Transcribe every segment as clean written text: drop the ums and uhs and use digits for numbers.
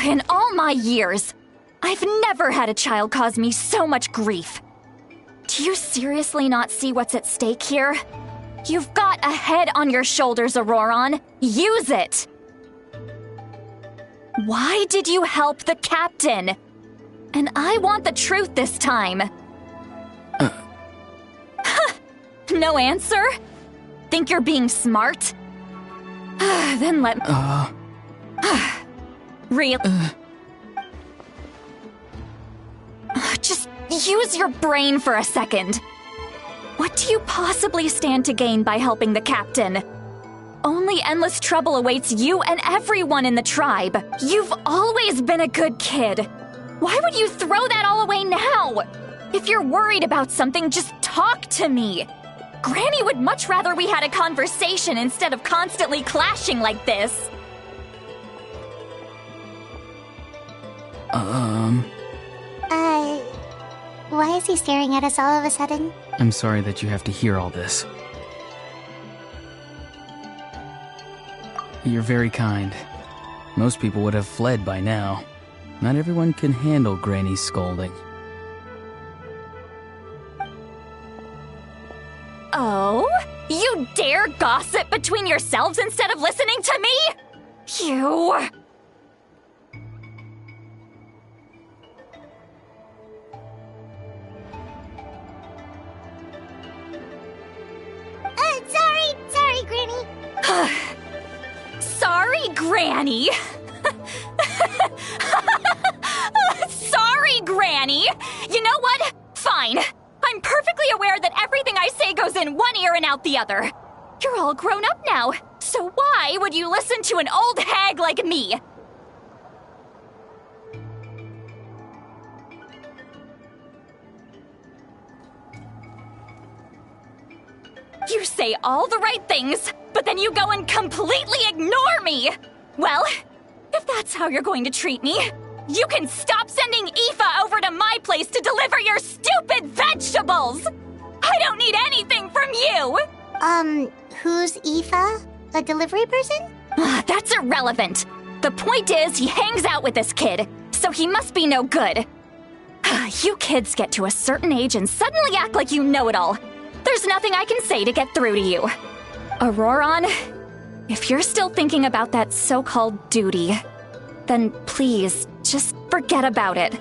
In all my years, I've never had a child cause me so much grief. Do you seriously not see what's at stake here? You've got a head on your shoulders, Auroron. Use it! Why did you help the captain? And I want the truth this time. No answer? Think you're being smart? Then let me... Real. Just use your brain for a second. What do you possibly stand to gain by helping the captain? Only endless trouble awaits you and everyone in the tribe. You've always been a good kid. Why would you throw that all away now? If you're worried about something, just talk to me. Granny would much rather we had a conversation instead of constantly clashing like this. Why is he staring at us all of a sudden? I'm sorry that you have to hear all this. You're very kind. Most people would have fled by now. Not everyone can handle Granny's scolding. Oh? You dare gossip between yourselves instead of listening to me? You... Sorry, Granny. Sorry, Granny. Sorry, Granny. You know what? Fine. I'm perfectly aware that everything I say goes in one ear and out the other. You're all grown up now, so why would you listen to an old hag like me? You say all the right things, but then you go and completely ignore me! Well, if that's how you're going to treat me, you can stop sending Aoife over to my place to deliver your stupid vegetables! I don't need anything from you! Who's Aoife? A delivery person? That's irrelevant. The point is, he hangs out with this kid, so he must be no good. You kids get to a certain age and suddenly act like you know it all. There's nothing I can say to get through to you. Auroron, if you're still thinking about that so-called duty, then please, just forget about it.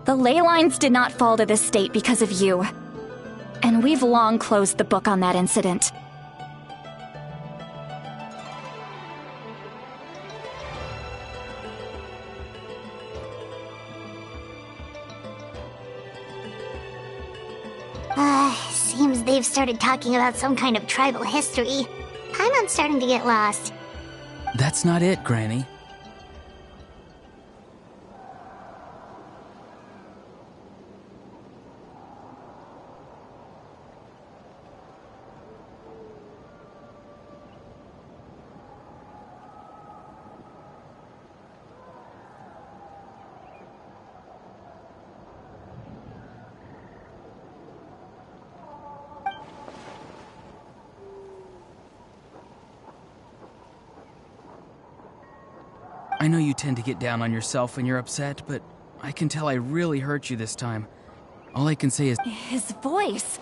The ley lines did not fall to this state because of you. And we've long closed the book on that incident. Seems they've started talking about some kind of tribal history. I'm starting to get lost. That's not it, Granny. I know you tend to get down on yourself when you're upset, but I can tell I really hurt you this time. All I can say is... His voice...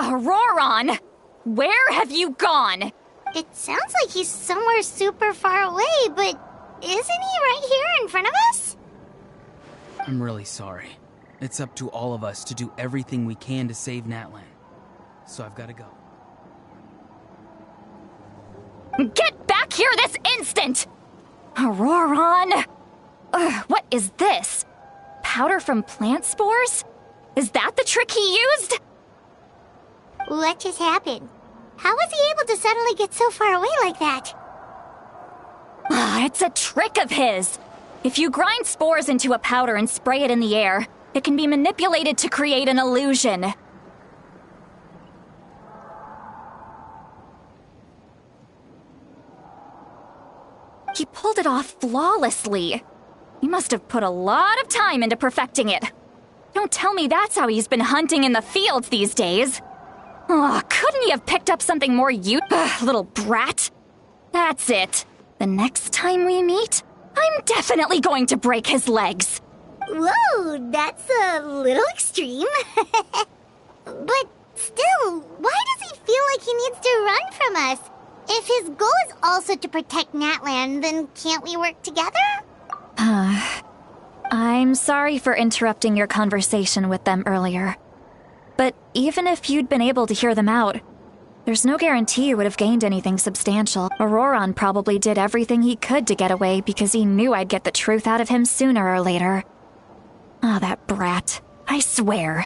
Auroron! Where have you gone? It sounds like he's somewhere super far away, but isn't he right here in front of us? I'm really sorry. It's up to all of us to do everything we can to save Natlan. So I've got to go. Get back here this instant! Auroron! What is this? Powder from plant spores? Is that the trick he used? What just happened? How was he able to suddenly get so far away like that? It's a trick of his. If you grind spores into a powder and spray it in the air, it can be manipulated to create an illusion. He pulled it off flawlessly. He must have put a lot of time into perfecting it. Don't tell me that's how he's been hunting in the fields these days. Oh, couldn't he have picked up something more little brat? That's it. The next time we meet, I'm definitely going to break his legs. Whoa, that's a little extreme. But still, why does he feel like he needs to run from us? If his goal is also to protect Natlan, then can't we work together? I'm sorry for interrupting your conversation with them earlier. But even if you'd been able to hear them out, there's no guarantee you would have gained anything substantial. Auroron probably did everything he could to get away because he knew I'd get the truth out of him sooner or later. Ah, that brat. I swear.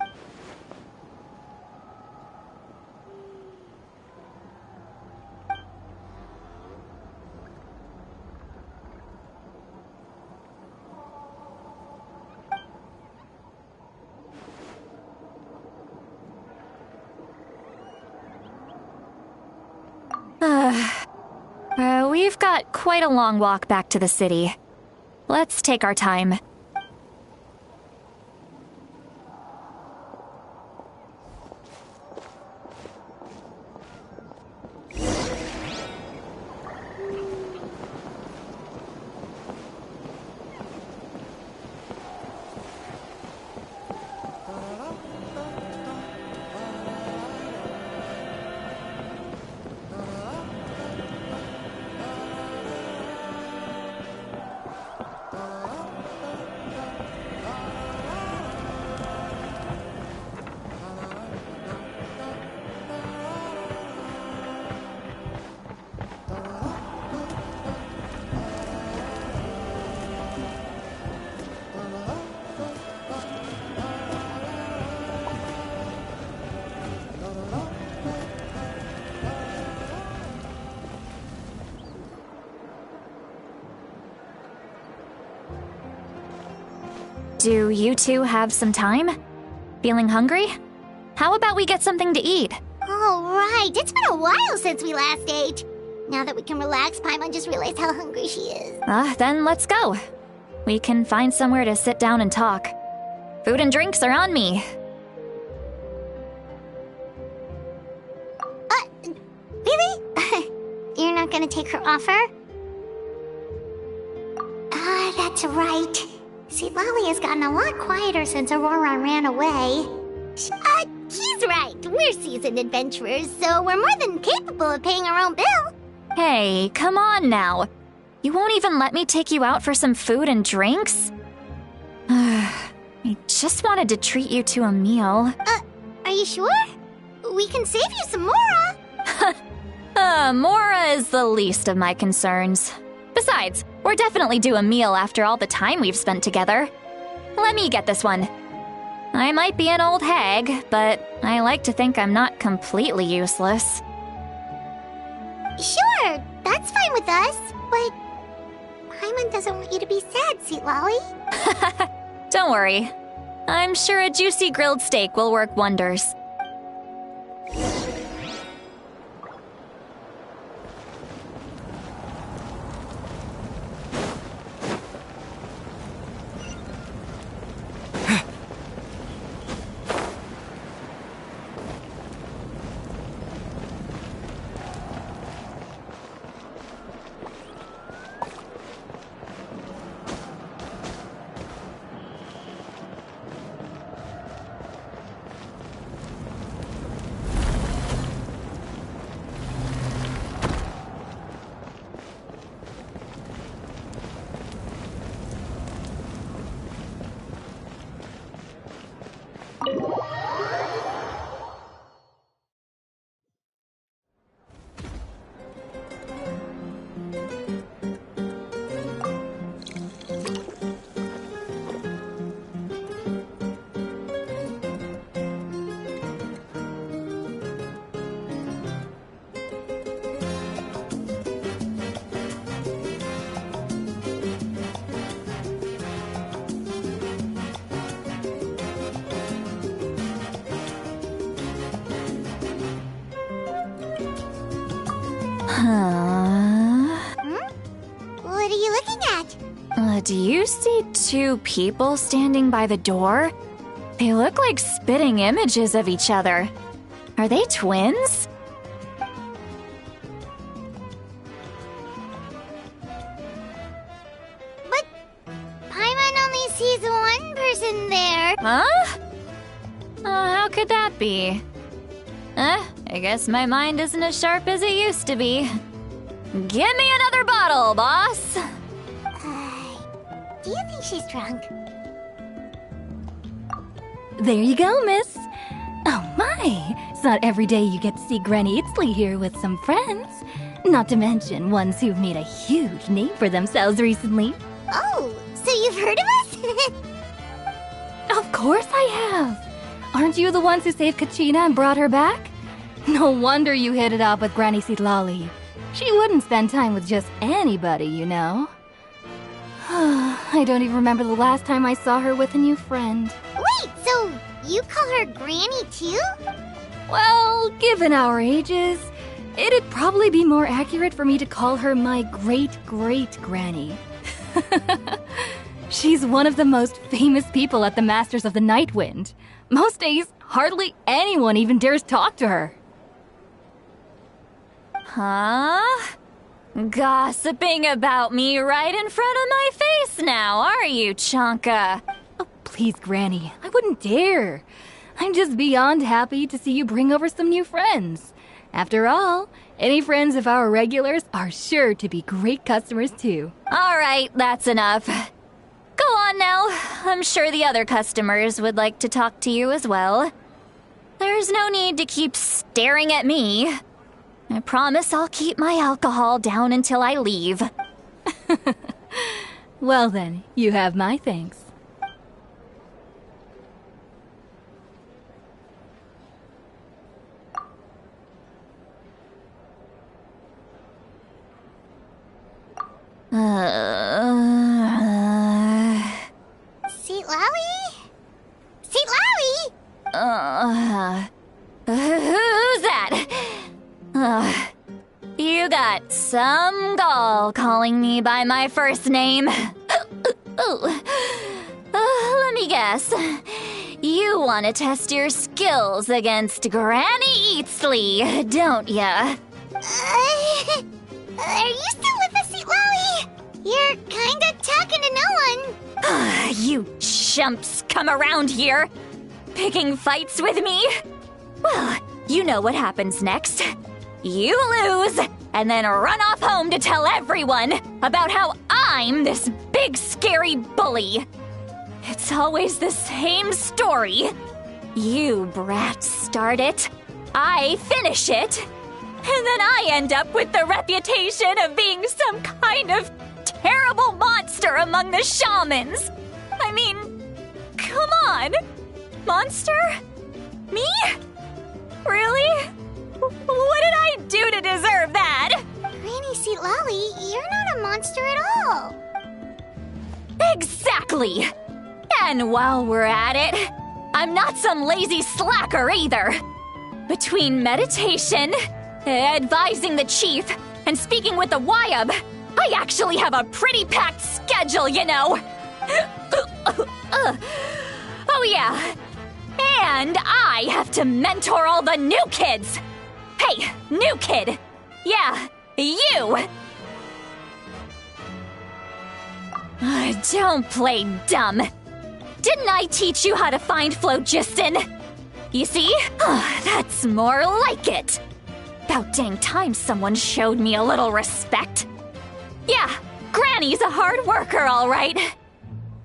We've got quite a long walk back to the city. Let's take our time. Do you two have some time? Feeling hungry? How about we get something to eat? All right, it's been a while since we last ate. Now that we can relax, Paimon just realized how hungry she is. Then let's go. We can find somewhere to sit down and talk. Food and drinks are on me. Really? You're not gonna take her offer? That's right. See, Lolly has gotten a lot quieter since Aurora ran away. He's right. We're seasoned adventurers, so we're more than capable of paying our own bill. Hey, come on now. You won't even let me take you out for some food and drinks? I just wanted to treat you to a meal. Are you sure? We can save you some Mora. Mora is the least of my concerns. Besides, we're definitely due a meal after all the time we've spent together. Let me get this one. I might be an old hag, but I like to think I'm not completely useless. Sure, that's fine with us, but Paimon doesn't want you to be sad, sweet Lolly. Don't worry. I'm sure a juicy grilled steak will work wonders. What are you looking at? Do you see two people standing by the door? They look like spitting images of each other. Are they twins? But Paimon only sees one person there. Huh? How could that be? I guess my mind isn't as sharp as it used to be. Give me another bottle, boss! Do you think she's drunk? There you go, miss. Oh my, it's not every day you get to see Granny Itzley here with some friends. Not to mention ones who've made a huge name for themselves recently. Oh, so you've heard of us? Of course I have. Aren't you the ones who saved Kachina and brought her back? No wonder you hit it off with Granny Sitlali. She wouldn't spend time with just anybody, you know. I don't even remember the last time I saw her with a new friend. Wait, so you call her Granny too? Well, given our ages, it'd probably be more accurate for me to call her my great-great-granny. She's one of the most famous people at the Masters of the Night Wind. Most days, hardly anyone even dares talk to her. Huh? Gossiping about me right in front of my face now, are you, Chonka? Oh, please, Granny, I wouldn't dare. I'm just beyond happy to see you bring over some new friends. After all, any friends of our regulars are sure to be great customers too. All right, that's enough. Go on now. I'm sure the other customers would like to talk to you as well. There's no need to keep staring at me. I promise I'll keep my alcohol down until I leave. Well then, you have my thanks. Sitlali? Sitlali? Who's that? You got some gall calling me by my first name. Let me guess. You want to test your skills against Granny Eatsley, don't ya? Are you still with us, Sitlali? You're kinda talking to no one. You chumps come around here, picking fights with me? Well, you know what happens next. You lose, and then run off home to tell everyone about how I'm this big scary bully. It's always the same story. You brats start it, I finish it, and then I end up with the reputation of being some kind of terrible monster among the shamans. I mean, come on. Monster? Me? Really? What did I do to deserve that? Granny Sitlali, you're not a monster at all. Exactly! And while we're at it, I'm not some lazy slacker either. Between meditation, advising the chief, and speaking with the Wyab, I actually have a pretty packed schedule, you know. Oh yeah. And I have to mentor all the new kids. Hey, new kid! Yeah, you! Don't play dumb. Didn't I teach you how to find phlogiston? You see? That's more like it. About dang time someone showed me a little respect. Yeah, Granny's a hard worker, all right.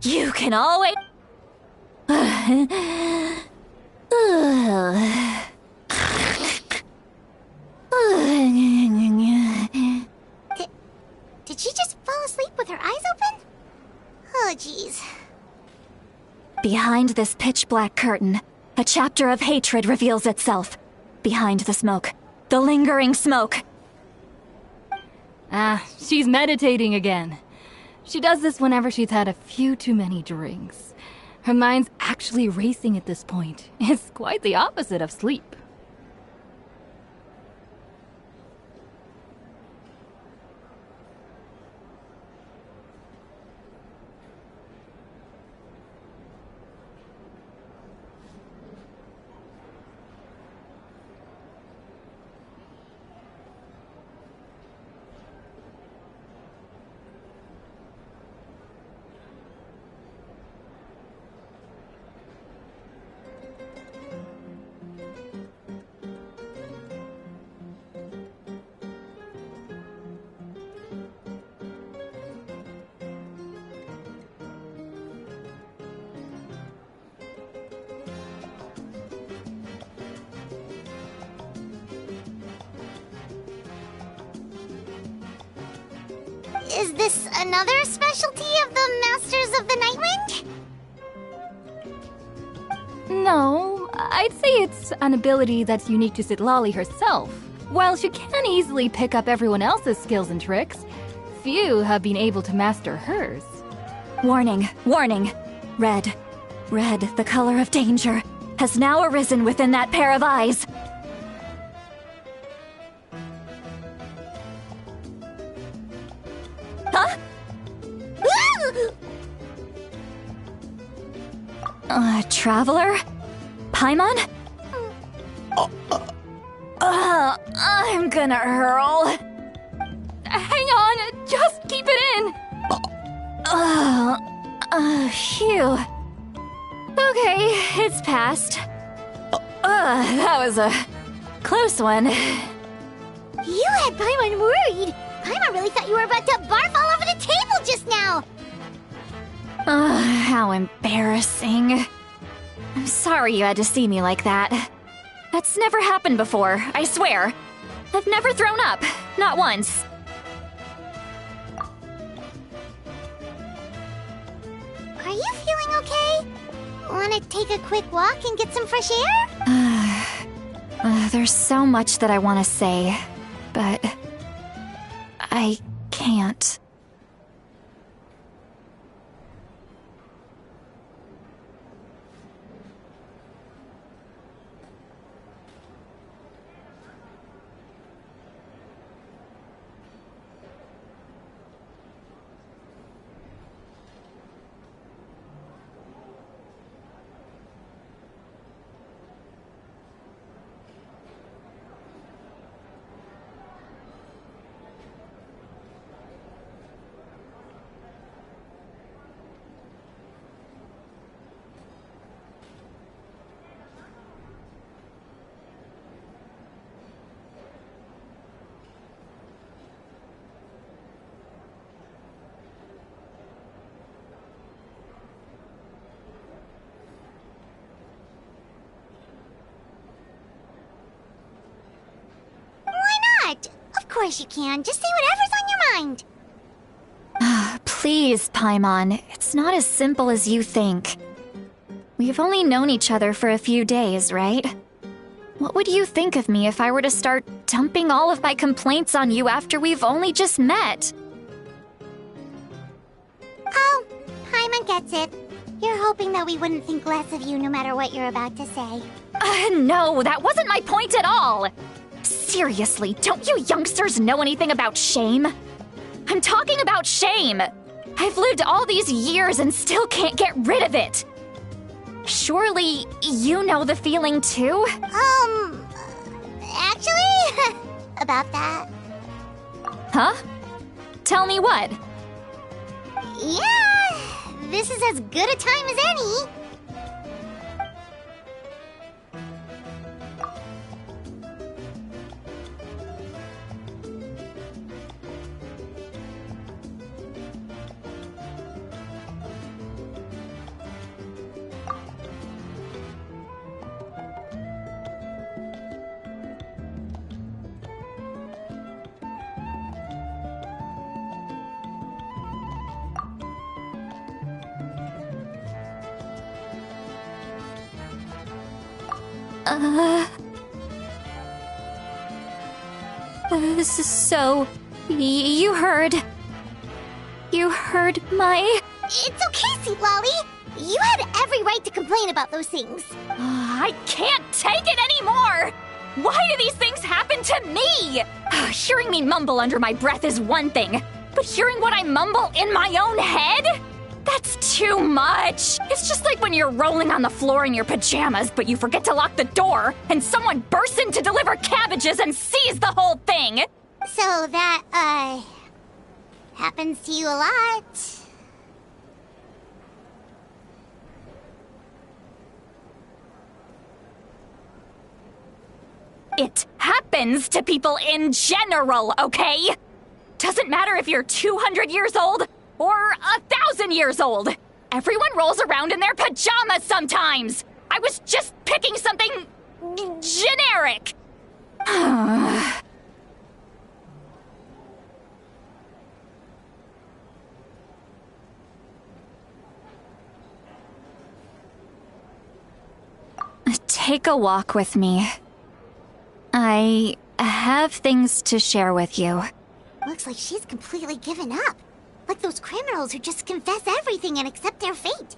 You can always... Did she just fall asleep with her eyes open? Oh, jeez. Behind this pitch-black curtain, a chapter of hatred reveals itself. Behind the smoke. The lingering smoke. She's meditating again. She does this whenever she's had a few too many drinks. Her mind's actually racing at this point. It's quite the opposite of sleep. Is this another specialty of the Masters of the Nightwind? No, I'd say it's an ability that's unique to Citlali herself. While she can easily pick up everyone else's skills and tricks, few have been able to master hers. Warning, warning. Red, the color of danger, has now arisen within that pair of eyes. Huh? Traveler? Paimon? I'm gonna hurl. Hang on, just keep it in. Phew. Okay, it's passed. That was a close one. You had Paimon worried. Paimon really thought you were about to barf all over the table just now. How embarrassing. I'm sorry you had to see me like that. That's never happened before, I swear. I've never thrown up, not once. Are you feeling okay? Want to take a quick walk and get some fresh air? There's so much that I want to say, but I can't. Of course you can. Just say whatever's on your mind. Please, Paimon, it's not as simple as you think. We've only known each other for a few days, right? What would you think of me if I were to start dumping all of my complaints on you after we've only just met? Oh, Paimon gets it. You're hoping that we wouldn't think less of you no matter what you're about to say. No, that wasn't my point at all. Seriously, don't you youngsters know anything about shame? I'm talking about shame. I've lived all these years and still can't get rid of it. Surely you know the feeling too? Actually, about that. Huh? Tell me what? Yeah, this is as good a time as any. So, you heard my... It's okay, Citlali. You had every right to complain about those things. I can't take it anymore! Why do these things happen to me? Hearing me mumble under my breath is one thing, but hearing what I mumble in my own head? That's too much. It's just like when you're rolling on the floor in your pajamas, but you forget to lock the door, and someone bursts in to deliver cabbages and sees the whole thing. So that, happens to you a lot. It happens to people in general, okay? Doesn't matter if you're 200 years old or 1,000 years old. Everyone rolls around in their pajamas sometimes. I was just picking something generic. take a walk with me. I have things to share with you. Looks like she's completely given up. Like those criminals who just confess everything and accept their fate.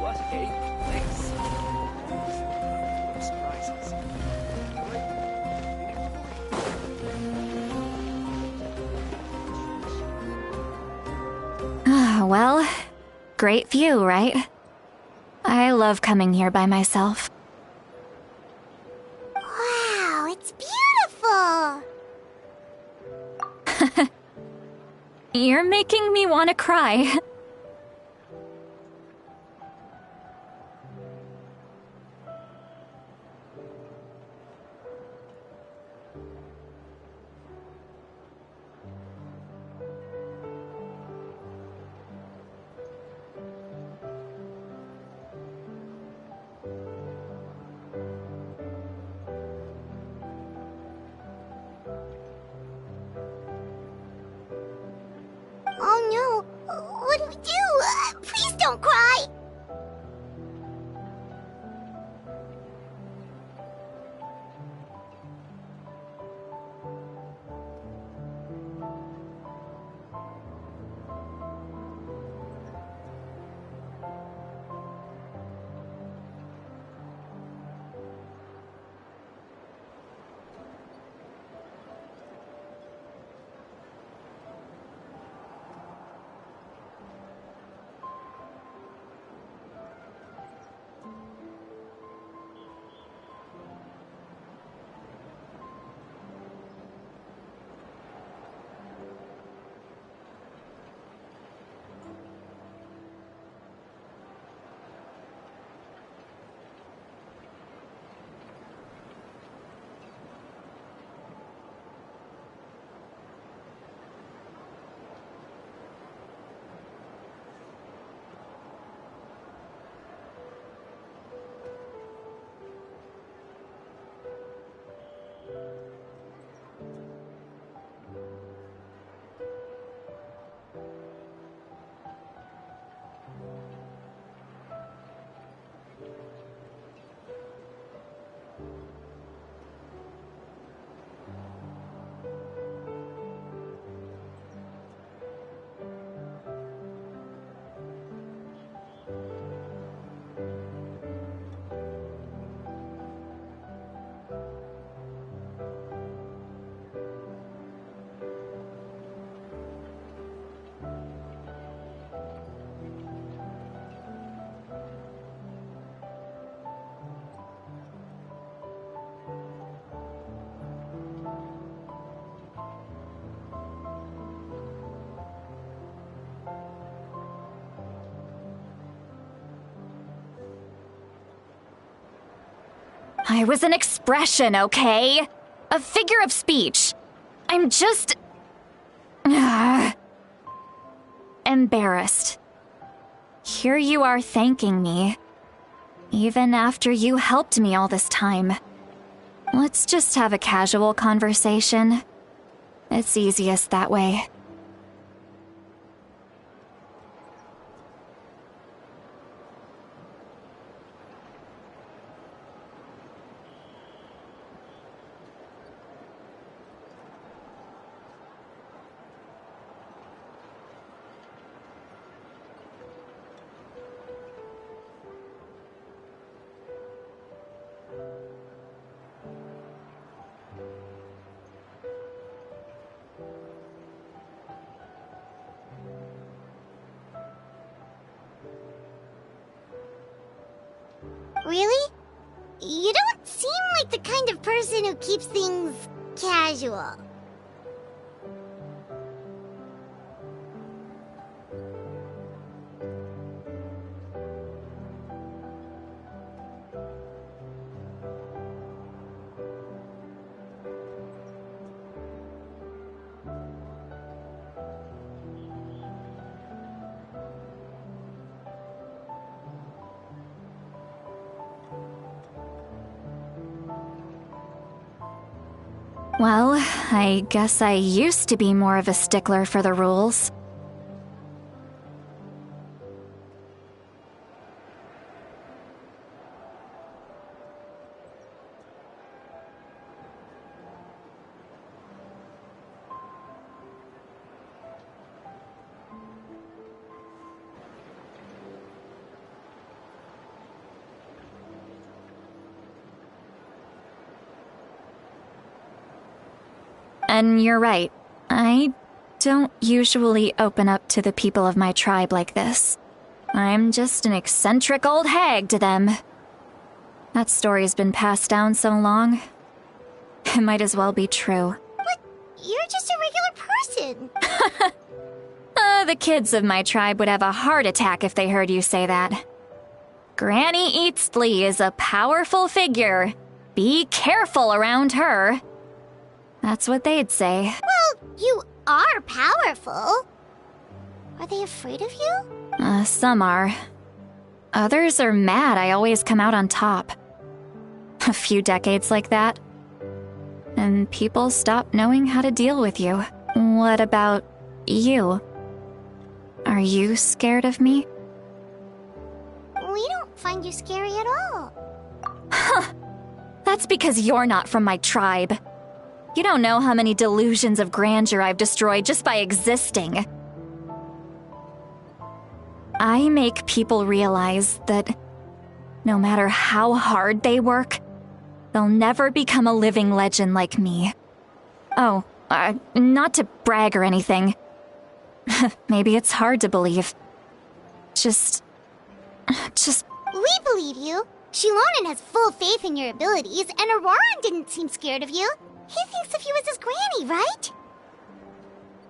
What a place. Surprises. Well, great view, right? I love coming here by myself. Wow, it's beautiful! You're making me want to cry. Oh no, what do we do? Please don't cry! I was an expression, okay? A figure of speech. I'm just... embarrassed. Here you are thanking me. Even after you helped me all this time. Let's just have a casual conversation. It's easiest that way. Really? You don't seem like the kind of person who keeps things casual. Well, I guess I used to be more of a stickler for the rules. And you're right. I don't usually open up to the people of my tribe like this. I'm just an eccentric old hag to them. That story's been passed down so long. It might as well be true. But you're just a regular person. The kids of my tribe would have a heart attack if they heard you say that. Granny Eastley is a powerful figure. Be careful around her. That's what they'd say. Well, you are powerful. Are they afraid of you? Some are. Others are mad I always come out on top. A few decades like that, and people stop knowing how to deal with you. What about you? Are you scared of me? We don't find you scary at all. Huh. That's because you're not from my tribe. You don't know how many delusions of grandeur I've destroyed just by existing. I make people realize that no matter how hard they work, they'll never become a living legend like me. Oh, not to brag or anything. Maybe it's hard to believe. Just... We believe you. Shilonen has full faith in your abilities, and Auroran didn't seem scared of you. He thinks of you as his granny, right?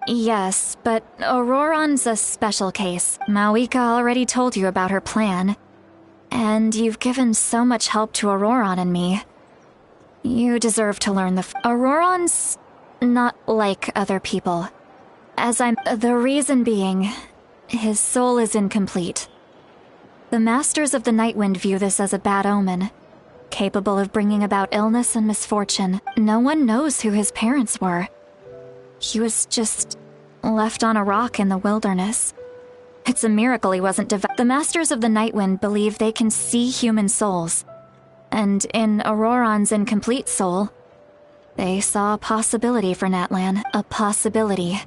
Yes, but Auroran's a special case. Mawika already told you about her plan. And you've given so much help to Auroran and me. You deserve to learn Auroran's not like other people. The reason being, his soul is incomplete. The Masters of the Nightwind view this as a bad omen. Capable of bringing about illness and misfortune. No one knows who his parents were. He was just left on a rock in the wilderness. It's a miracle he wasn't The Masters of the Nightwind believe they can see human souls. And in Auroran's incomplete soul, they saw a possibility for Natlan. A possibility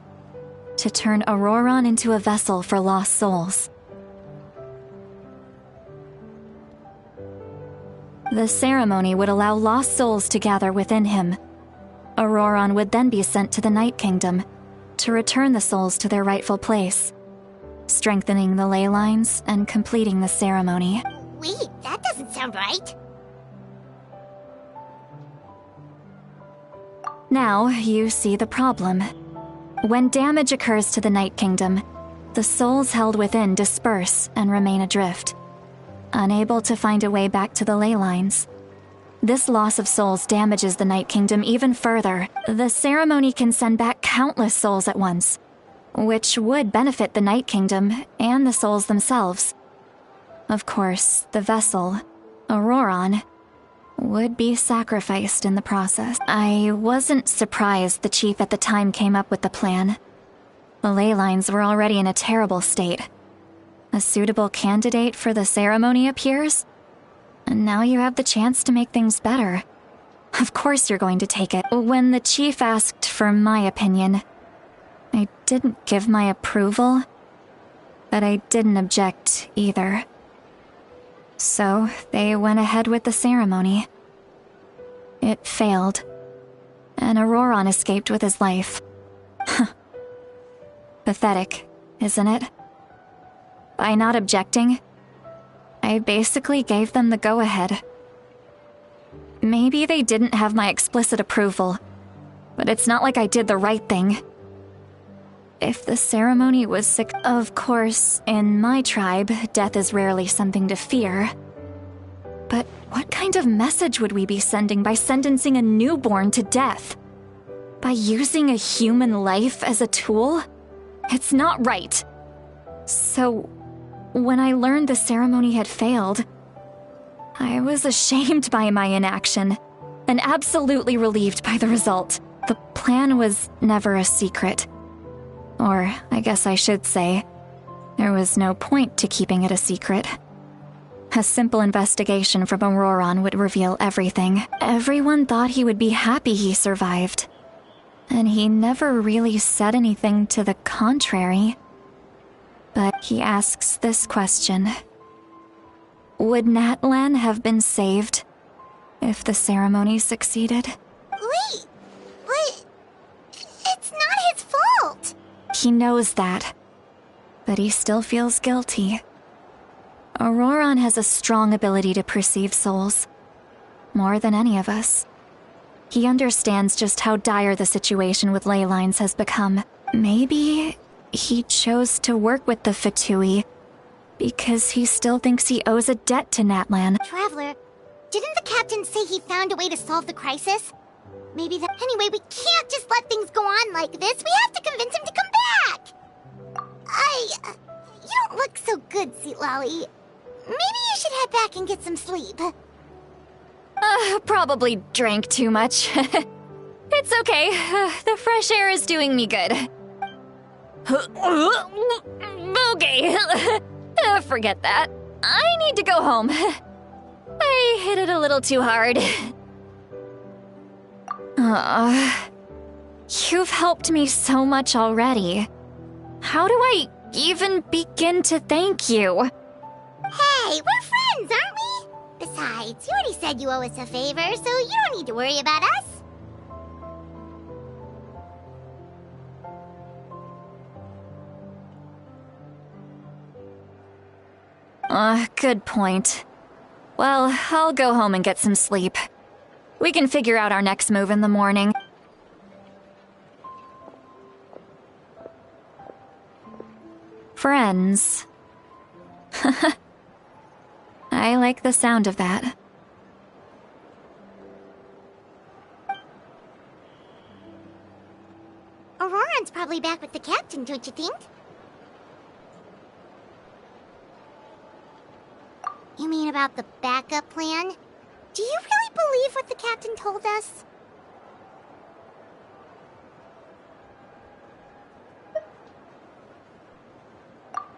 to turn Auroran into a vessel for lost souls. The ceremony would allow lost souls to gather within him. Auroran would then be sent to the Night Kingdom to return the souls to their rightful place, strengthening the ley lines and completing the ceremony. Wait, that doesn't sound right. Now you see the problem. When damage occurs to the Night Kingdom, the souls held within disperse and remain adrift, unable to find a way back to the ley lines. This loss of souls damages the Night Kingdom even further. The ceremony can send back countless souls at once, which would benefit the Night Kingdom and the souls themselves. Of course, the vessel, Auroran, would be sacrificed in the process. I wasn't surprised the chief at the time came up with the plan. The ley lines were already in a terrible state. A suitable candidate for the ceremony appears, and now you have the chance to make things better. Of course you're going to take it. When the chief asked for my opinion, I didn't give my approval, but I didn't object either. So they went ahead with the ceremony. It failed, and Auroran escaped with his life. Pathetic, isn't it? By not objecting, I basically gave them the go-ahead. Maybe they didn't have my explicit approval, But it's not like I did the right thing. If the ceremony was sick, of course, in my tribe, death is rarely something to fear. But what kind of message would we be sending by sentencing a newborn to death? By using a human life as a tool? It's not right. So, when I learned the ceremony had failed, I was ashamed by my inaction, and absolutely relieved by the result. The plan was never a secret. Or, I guess I should say, there was no point to keeping it a secret. A simple investigation from Auroran would reveal everything. Everyone thought he would be happy he survived. And he never really said anything to the contrary. But he asks this question. Would Natlan have been saved if the ceremony succeeded? Wait, but it's not his fault. He knows that, but he still feels guilty. Auroran has a strong ability to perceive souls, more than any of us. He understands just how dire the situation with ley lines has become. Maybe he chose to work with the Fatui because he still thinks he owes a debt to Natlan. Traveler, didn't the captain say he found a way to solve the crisis? Maybe that. Anyway, we can't just let things go on like this. We have to convince him to come back. You don't look so good, Sweet Lolly. Maybe you should head back and get some sleep. Probably drank too much. It's okay. The fresh air is doing me good. Okay. Forget that. I need to go home. I hit it a little too hard. You've helped me so much already. How do I even begin to thank you? Hey, we're friends, aren't we? Besides, you already said you owe us a favor, so you don't need to worry about us. Good point. Well, I'll go home and get some sleep. We can figure out our next move in the morning. Friends. I like the sound of that. Auroran's probably back with the captain, don't you think? You mean about the backup plan? Do you really believe what the captain told us?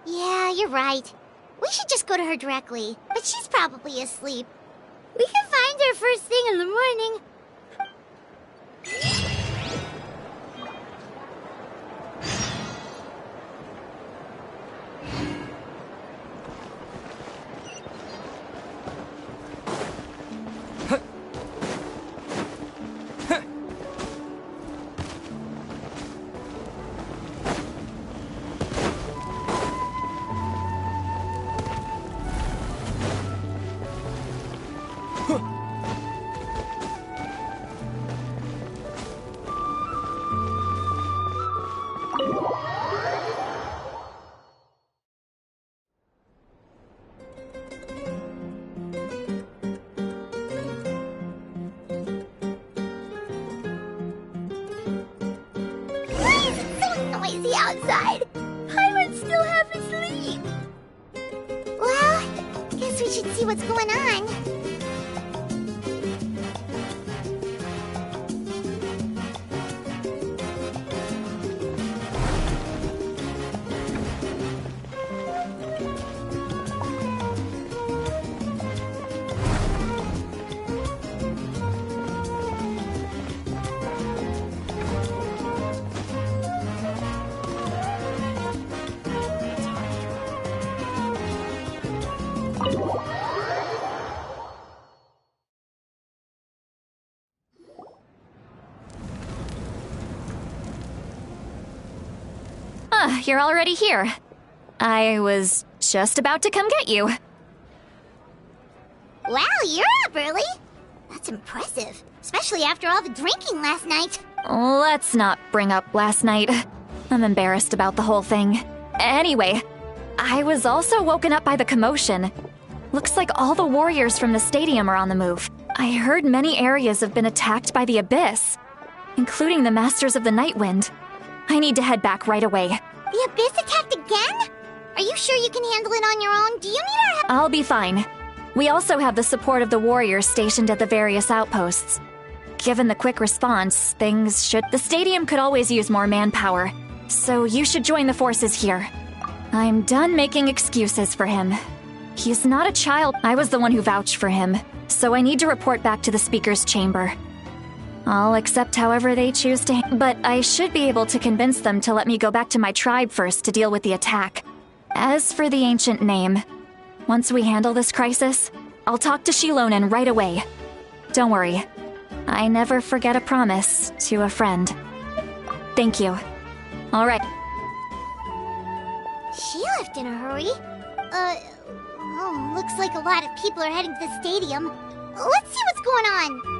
Yeah, you're right. We should just go to her directly, but she's probably asleep. We can find her first thing in the morning. Outside. I would still have to sleep. Well, guess we should see what's going on. You're already here. I was just about to come get you. Wow, you're up early. That's impressive, especially after all the drinking last night. Let's not bring up last night. I'm embarrassed about the whole thing. Anyway, I was also woken up by the commotion. Looks like all the warriors from the stadium are on the move. I heard many areas have been attacked by the Abyss, including the Masters of the Night Wind. I need to head back right away. The Abyss attacked again? Are you sure you can handle it on your own? Do you need our help? I'll be fine. We also have the support of the warriors stationed at the various outposts. Given the quick response, things should... The stadium could always use more manpower, so you should join the forces here. I'm done making excuses for him. He's not a child. I was the one who vouched for him, so I need to report back to the Speaker's chamber. I'll accept however they choose to, but I should be able to convince them to let me go back to my tribe first to deal with the attack. As for the ancient name, once we handle this crisis, I'll talk to Shilonen right away. Don't worry, I never forget a promise to a friend. Thank you. All right. She left in a hurry. Looks like a lot of people are heading to the stadium. Let's see what's going on.